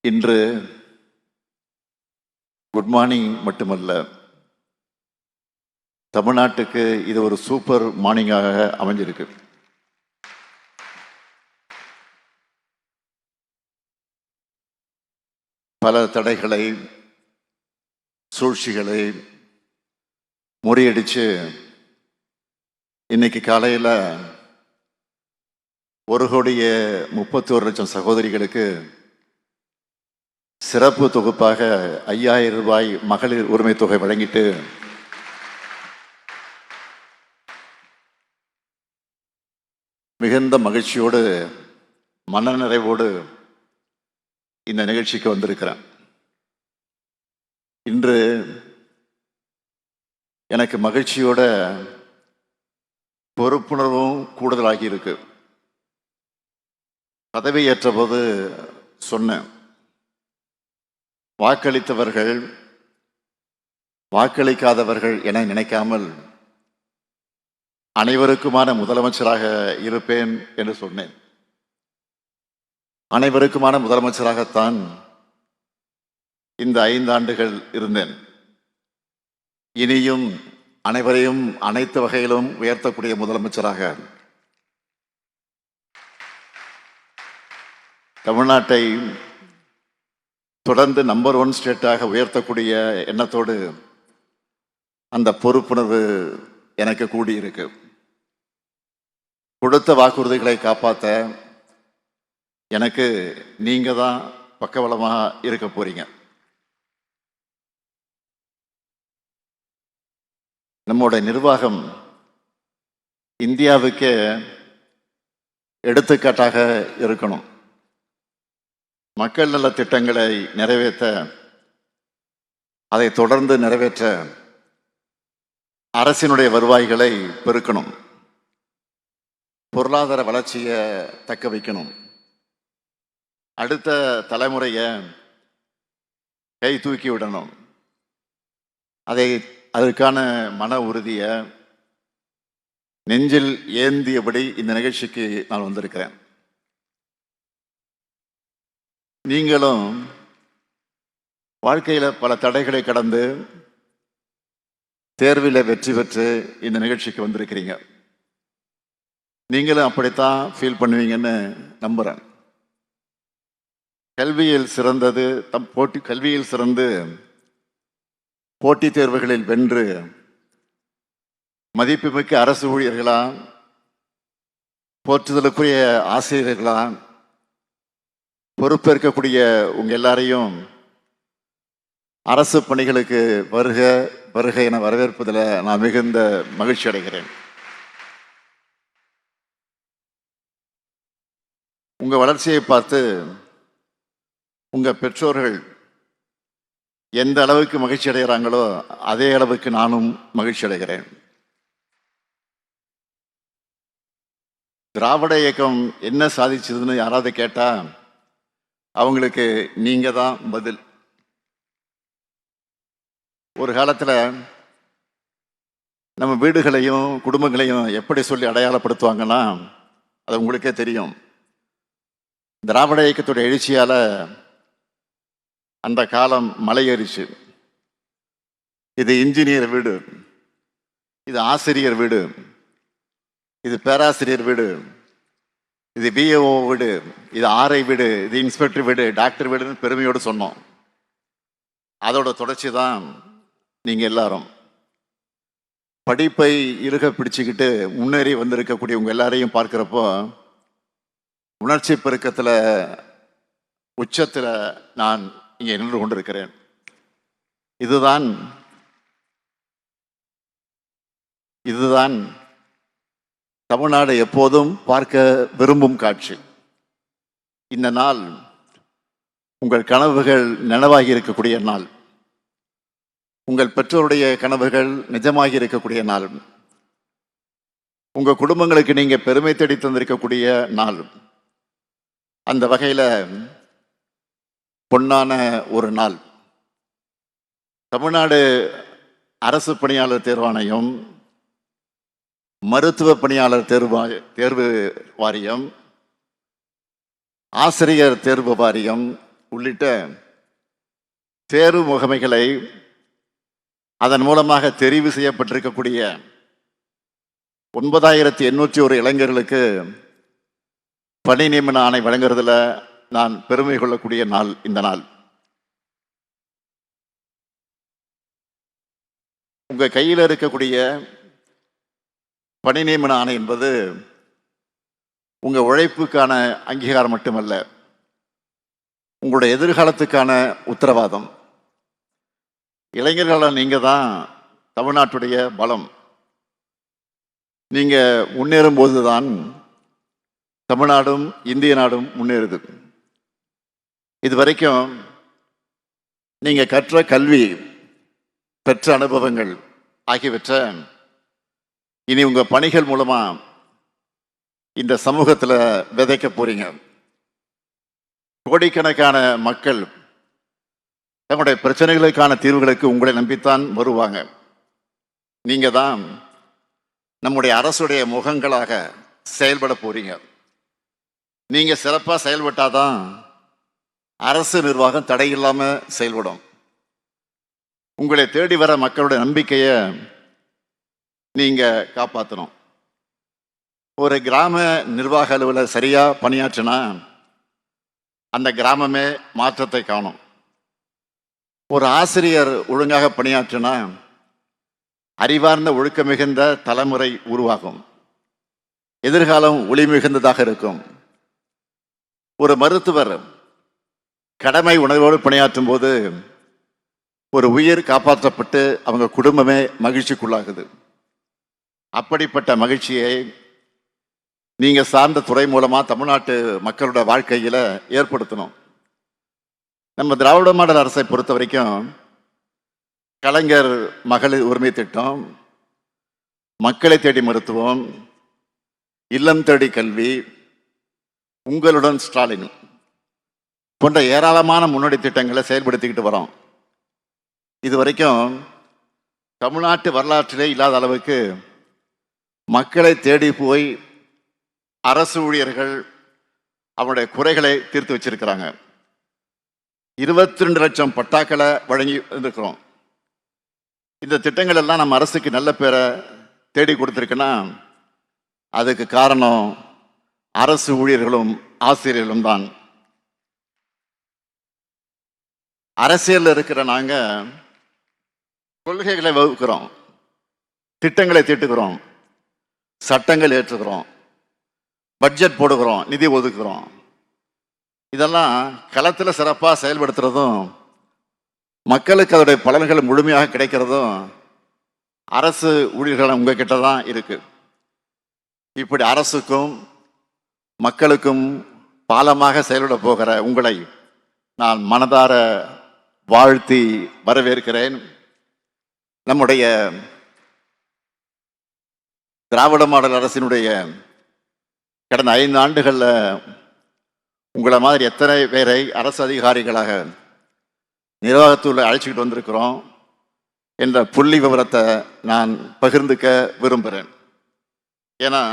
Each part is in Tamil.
இன்று குட் மார்னிங் மட்டுமல்ல, தமிழ்நாட்டுக்கு இது ஒரு சூப்பர் மார்னிங்காக அமைஞ்சிருக்கு. பல தடைகளை, சூழ்ச்சிகளை முறியடிச்சு இன்னைக்கு காலையில் 1,31,00,000 சகோதரிகளுக்கு சிறப்பு தொகுப்பாக 5,000 ரூபாய் மகளிர் உரிமை தொகை வழங்கிட்டு மிகுந்த மகிழ்ச்சியோடு, மனநிறைவோடு இந்த நிகழ்ச்சிக்கு வந்திருக்கிறேன். இன்று எனக்கு மகிழ்ச்சியோட பொறுப்புணர்வும் கூடுதலாகி இருக்கு. பதவியேற்ற போது சொன்னேன், வாக்களித்தவர்கள் வாக்களிக்காதவர்கள் என நினைக்காமல் அனைவருக்குமான முதலமைச்சராக இருப்பேன் என்று சொன்னேன். அனைவருக்குமான முதலமைச்சராகத்தான் இந்த 5 ஆண்டுகள் இருந்தேன். இனியும் அனைவரையும் அனைத்து வகையிலும் உயர்த்தக்கூடிய முதலமைச்சராக தமிழ்நாட்டை தொடர்ந்து நம்பர் 1 ஸ்டேட்டாக உயர்த்தக்கூடிய எண்ணத்தோடு அந்த பொறுப்புணர்வு எனக்கு கூடியிருக்கு. கொடுத்த வாக்குறுதிகளை காப்பாற்ற எனக்கு நீங்க தான் பக்கபலமாக இருக்க போறீங்க. நம்முடைய நிர்வாகம் இந்தியாவுக்கே எடுத்துக்காட்டாக இருக்கணும். மக்கள் நல திட்டங்களை நிறைவேற்ற, அதை தொடர்ந்து நிறைவேற்ற அரசினுடைய வருவாய்களை பெருக்கணும், பொருளாதார வளர்ச்சியை தக்க வைக்கணும், அடுத்த தலைமுறையை கை தூக்கி விடணும். அதற்கான மன உறுதியை நெஞ்சில் ஏந்தியபடி இந்த நிகழ்ச்சிக்கு நான் வந்திருக்கிறேன். நீங்களும் வாழ்க்கையில் பல தடைகளை கடந்து தேர்வில் வெற்றி பெற்று இந்த நிகழ்ச்சிக்கு வந்திருக்கிறீங்க. நீங்களும் அப்படித்தான் ஃபீல் பண்ணுவீங்கன்னு நம்புகிறேன். கல்வியில் சிறந்து போட்டித் தேர்வுகளில் வென்று மதிப்புமிக்க அரசு ஊழியர்களா, போற்றுதலுக்குரிய ஆசிரியர்களா பொறுப்பேற்கக்கூடிய உங்க எல்லாரையும் அரசு பணிகளுக்கு வருக வருக என வரவேற்பதில் நான் மிகுந்த மகிழ்ச்சி அடைகிறேன். உங்க வளர்ச்சியை பார்த்து உங்க பெற்றோர்கள் எந்த அளவுக்கு மகிழ்ச்சி அடைகிறாங்களோ அதே அளவுக்கு நானும் மகிழ்ச்சி அடைகிறேன். திராவிட இயக்கம் என்ன சாதிச்சதுன்னு யாராவது கேட்டா அவங்களுக்கு நீங்க தான் பதில். ஒரு காலத்தில் நம்ம வீடுகளையும் குடும்பங்களையும் எப்படி சொல்லி அடையாளப்படுத்துவாங்கன்னா அது உங்களுக்கே தெரியும். திராவிட இயக்கத்துடைய எழுச்சியால் அந்த காலம் மலையேறிச்சு. இது இன்ஜினியர் வீடு, இது ஆசிரியர் வீடு, இது பேராசிரியர் வீடு, இது பிஏஓ வீடு, இது ஆர்ஐ வீடு, இது இன்ஸ்பெக்டர் வீடு, டாக்டர் வீடுன்னு பெருமையோடு சொன்னோம். அதோட தொடர்ச்சி தான் நீங்கள் எல்லாரும். படிப்பை இறுக பிடிச்சுக்கிட்டு முன்னேறி வந்திருக்கக்கூடிய உங்கள் எல்லாரையும் பார்க்குறப்போ உணர்ச்சி பெருக்கத்தில் உச்சத்தில் நான் இங்கே நின்று கொண்டிருக்கிறேன். இதுதான் தமிழ்நாடு எப்போதும் பார்க்க விரும்பும் காட்சி. இந்த நாள் உங்கள் கனவுகள் நனவாகி இருக்கக்கூடிய நாள், உங்கள் பெற்றோருடைய கனவுகள் நிஜமாகி இருக்கக்கூடிய நாள், உங்கள் குடும்பங்களுக்கு நீங்க பெருமை தேடி தந்திருக்கக்கூடிய நாள். அந்த வகையில் பொன்னான ஒரு நாள். தமிழ்நாடு அரசு பணியாளர் தேர்வாணையம், மருத்துவ பணியாளர் தேர்வு வாரியம், ஆசிரியர் தேர்வு வாரியம் உள்ளிட்ட தேர்வு முகமைகளை அதன் மூலமாக தெரிவு செய்யப்பட்டிருக்கக்கூடிய 9801 இளைஞர்களுக்கு பணி நியமன ஆணை வழங்குறதுல நான் பெருமை கொள்ளக்கூடிய நாள் இந்த நாள். உங்க கையில் இருக்கக்கூடிய பணி நியமன ஆணை என்பது உங்க உழைப்புக்கான அங்கீகாரம் மட்டுமல்ல, உங்களுடைய எதிர்காலத்துக்கான உத்தரவாதம். இளைஞர்களால் நீங்க தான் தமிழ்நாட்டுடைய பலம். நீங்க முன்னேறும் போதுதான் தமிழ்நாடும் இந்திய நாடும் முன்னேறுது. இதுவரைக்கும் நீங்க கற்ற கல்வி, பெற்ற அனுபவங்கள் ஆகியவற்றை இனி உங்க பணிகள் மூலமா இந்த சமூகத்தில் விதைக்க போறீங்க. கோடிக்கணக்கான மக்கள் தங்களுடைய பிரச்சனைகளுக்கான தீர்வுகளுக்கு உங்களை நம்பித்தான் வருவாங்க. நீங்க தான் நம்முடைய அரசுடைய முகங்களாக செயல்பட போறீங்க. நீங்க சிறப்பாக செயல்பட்டாதான் அரசு நிர்வாகம் தடையில்லாம செயல்படும். உங்களை தேடி வர மக்களுடைய நம்பிக்கையை நீங்க காப்பாற்றணும். ஒரு கிராம நிர்வாக அலுவலர் சரியா பணியாற்றினா அந்த கிராமமே மாற்றத்தை காணும். ஒரு ஆசிரியர் ஒழுங்காக பணியாற்றினா அறிவார்ந்த ஒழுக்க மிகுந்த தலைமுறை உருவாகும். எதிர்காலம் ஒளி மிகுந்ததாக இருக்கும். ஒரு மருத்துவர் கடமை உணர்வோடு பணியாற்றும் போது ஒரு உயிர் காப்பாற்றப்பட்டு அவங்க குடும்பமே மகிழ்ச்சிக்குள்ளாகுது. அப்படிப்பட்ட மகிழ்ச்சியை நீங்க சார்ந்த துறை மூலமா தமிழ்நாட்டு மக்களோட வாழ்க்கையில ஏற்படுத்தணும். நம்ம திராவிட மாடல் அரசை பொறுத்த வரைக்கும் கலைஞர் மகளிர் உரிமை திட்டம், மக்களை தேடி மருத்துவம், இல்லம் தேடி கல்வி, உங்களுடன் ஸ்டாலின் போன்ற ஏராளமான முன்னோடி திட்டங்களை செயல்படுத்திக்கிட்டு வரோம். இதுவரைக்கும் தமிழ்நாட்டு வரலாற்றிலே இல்லாத அளவுக்கு மக்களை தேடி போய் அரசு ஊழியர்கள் அவருடைய குறைகளை தீர்த்து வச்சிருக்கிறாங்க. 22 லட்சம் பட்டாக்களை வழங்கி இருக்கிறோம். இந்த திட்டங்கள் எல்லாம் நம்ம அரசுக்கு நல்ல பேரை தேடி கொடுத்துருக்குன்னா அதுக்கு காரணம் அரசு ஊழியர்களும் ஆசிரியர்களும் தான். அரசியலில் இருக்கிற நாங்க கொள்கைகளை வகுக்கிறோம், திட்டங்களை தீட்டுகிறோம், சட்டங்கள் ஏற்றுகிறோம், பட்ஜெட் போடுகிறோம், நிதி ஒதுக்குறோம். இதெல்லாம் களத்தில் சிறப்பாக செயல்படுத்துறதும் மக்களுக்கு அதோடைய பலன்கள் முழுமையாக கிடைக்கிறதும் அரசு ஊழியர்கள் உங்ககிட்ட தான் இருக்கு. இப்படி அரசுக்கும் மக்களுக்கும் பாலமாக செயல்பட போகிற உங்களை நான் மனதார வாழ்த்தி வரவேற்கிறேன். நம்முடைய திராவிட மாடல் அரசினுடைய கடந்த 5 ஆண்டுகளில் உங்களை மாதிரி எத்தனை பேரை அரசு அதிகாரிகளாக நிர்வாகத்தில் அழைச்சிக்கிட்டு வந்திருக்கிறோம் என்ற புள்ளி விவரத்தை நான் பகிர்ந்துக்க விரும்புகிறேன். ஏன்னா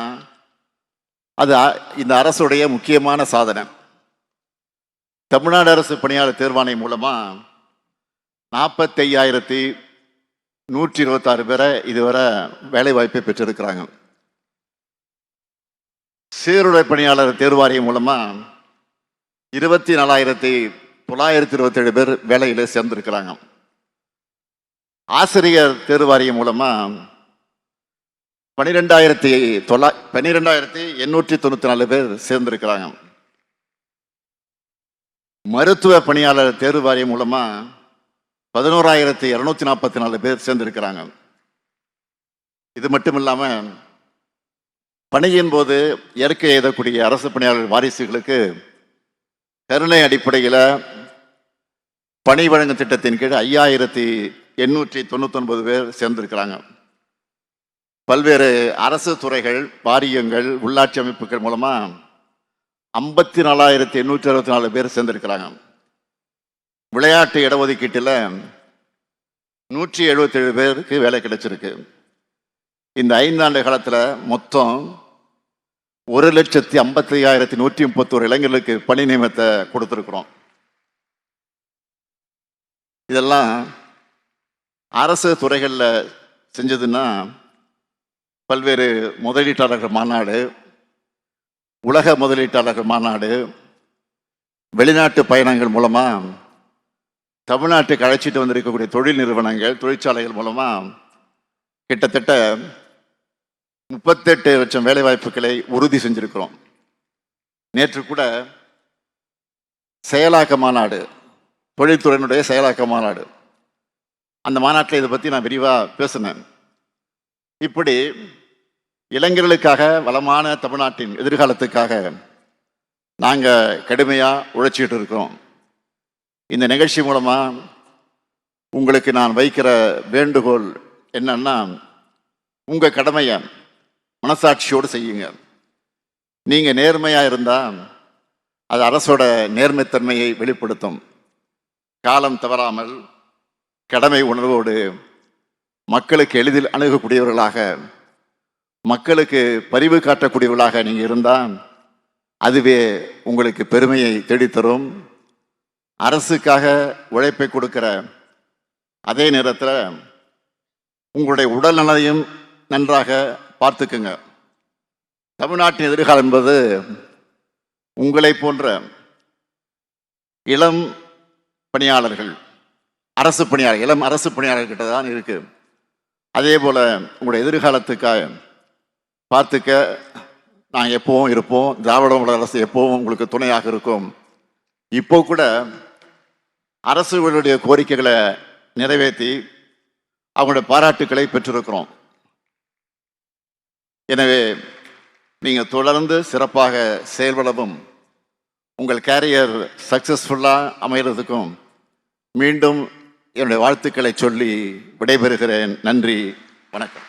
அது இந்த அரசுடைய முக்கியமான சாதனை. தமிழ்நாடு அரசு பணியாளர் தேர்வாணையம் மூலமா 45,126 பேரை இதுவரை வேலை வாய்ப்பை பெற்றிருக்கிறாங்க. சீருடை பணியாளர் தேர்வாரியம் மூலமா 24,927 பேர் வேலையில் சேர்ந்திருக்கிறாங்க. ஆசிரியர் தேர்வாரியம் மூலமா 12,894 பேர் சேர்ந்திருக்கிறாங்க. மருத்துவ பணியாளர் தேர்வு வாரியம் மூலமா 11,244 பேர் சேர்ந்திருக்கிறாங்க. இது மட்டும் இல்லாம பணியின் போது இயற்கை எழுதக்கூடிய அரசு பணியாளர் வாரிசுகளுக்கு கருணை அடிப்படையில் பணி வழங்கும் திட்டத்தின் கீழ் 5,899 பேர் சேர்ந்திருக்கிறாங்க. பல்வேறு அரசு துறைகள், வாரியங்கள், உள்ளாட்சி அமைப்புகள் மூலமா 54,864 பேர் சேர்ந்திருக்கிறாங்க. விளையாட்டு இடஒதுக்கீட்டில் 177 பேருக்கு வேலை கிடைச்சிருக்கு. இந்த 5 ஆண்டு காலத்தில் மொத்தம் 1,55,131 இளைஞர்களுக்கு பணி நியமனத்தை கொடுத்துருக்குறோம். இதெல்லாம் அரசு துறைகளில் செஞ்சதுன்னா பல்வேறு முதலீட்டாளர்கள் மாநாடு, உலக முதலீட்டாளர்கள் மாநாடு, வெளிநாட்டு பயணங்கள் மூலமாக தமிழ்நாட்டுக்கு அழைச்சிட்டு வந்திருக்கக்கூடிய தொழில் நிறுவனங்கள், தொழிற்சாலைகள் மூலமாக கிட்டத்தட்ட 38 லட்சம் வேலைவாய்ப்புகளை உறுதி செஞ்சிருக்கிறோம். நேற்று கூட செயலாக்க மாநாடு, தொழில்துறையினுடைய செயலாக்க மாநாடு, அந்த மாநாட்டில் இதை பற்றி நான் விரிவாக பேசினேன். இப்படி இளைஞர்களுக்காக, வளமான தமிழ்நாட்டின் எதிர்காலத்துக்காக நாங்கள் கடுமையாக உழைச்சிட்டு இருக்கிறோம். இந்த நிகழ்ச்சி மூலமாக உங்களுக்கு நான் வைக்கிற வேண்டுகோள் என்னன்னா, உங்கள் கடமையை மனசாட்சியோடு செய்யுங்க. நீங்கள் நேர்மையாக இருந்தால் அது அரசோட நேர்மைத்தன்மையை வெளிப்படுத்தும். காலம் தவறாமல் கடமை உணர்வோடு மக்களுக்கு எளிதில் அணுகக்கூடியவர்களாக, மக்களுக்கு பரிவு காட்டக்கூடியவர்களாக நீங்கள் இருந்தால் அதுவே உங்களுக்கு பெருமையை தேடித்தரும். அரசுக்காக உழைப்பை கொடுக்கிற அதே நேரத்தில் உங்களுடைய உடல் நலனையும் நன்றாக பார்த்துக்குங்க. தமிழ்நாட்டின் எதிர்காலம் என்பது உங்களை போன்ற இளம் பணியாளர்கள், அரசு பணியாளர்கள், இளம் அரசு பணியாளர்கிட்ட தான் இருக்கு. அதே போல உங்களுடைய எதிர்காலத்துக்காக பார்த்துக்க நாங்கள் எப்பவும் இருப்போம். திராவிட மாடல் அரசு எப்பவும் உங்களுக்கு துணையாக இருக்கும். இப்போ கூட அரசுகளுடைய கோரிக்கைகளை நிறைவேற்றி அவங்களுடைய பாராட்டுக்களை பெற்றிருக்கிறோம். எனவே நீங்கள் தொடர்ந்து சிறப்பாக செயல்படவும், உங்கள் கேரியர் சக்சஸ்ஃபுல்லாக அமைகிறதுக்கும் மீண்டும் என்னுடைய வாழ்த்துக்களை சொல்லி விடைபெறுகிறேன். நன்றி, வணக்கம்.